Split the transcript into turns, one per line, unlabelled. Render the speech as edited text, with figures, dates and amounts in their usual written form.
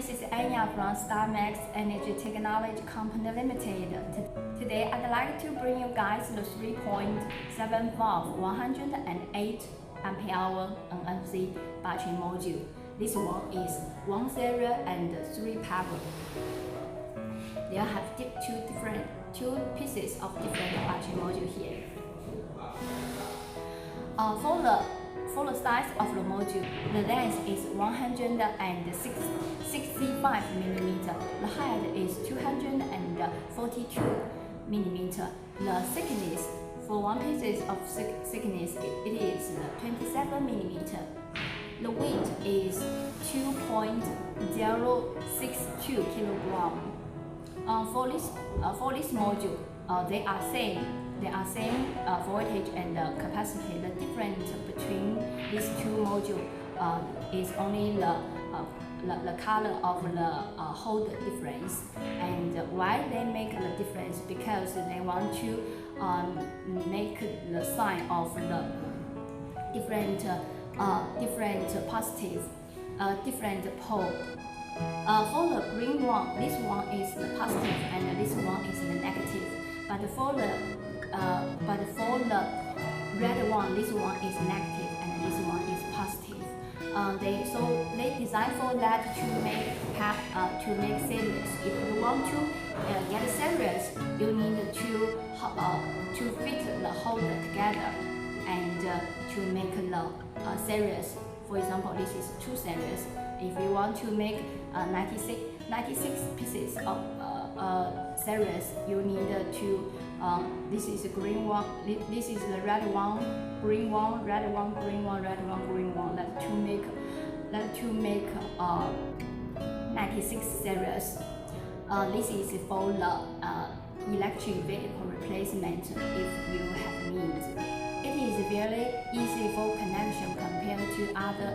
this is Anya from StarMax Energy Technology Company Limited. Today I'd like to bring you guys the 3.7 volt 108 ampere hour NMC battery module. This one is 1 serial and 3 parallel. They have two pieces of different battery module here. For the size of the module, the length is 165 mm, the height is 242 mm. The thickness, for one piece of thickness, it is 27 mm. The weight is 2.062 kg. For this module, they are same voltage and capacity. The difference between these two modules is only the color of the hold difference. And why they make the difference? Because they want to make the sign of the different positive, different pole. For the green one, this one is the positive and this one is the negative. But for the red one, this one is negative and this one is positive. They design for that to make series. If you want to get series, you need to fit the holder together and to make the series. For example, this is 2 series. If you want to make 96 pieces of series, you need to this is the green one, this is the red one, green one, red one, green one, red one, green one. That to make 96 series. This is for the electric vehicle replacement if you have needs. It is very easy for connection compared to other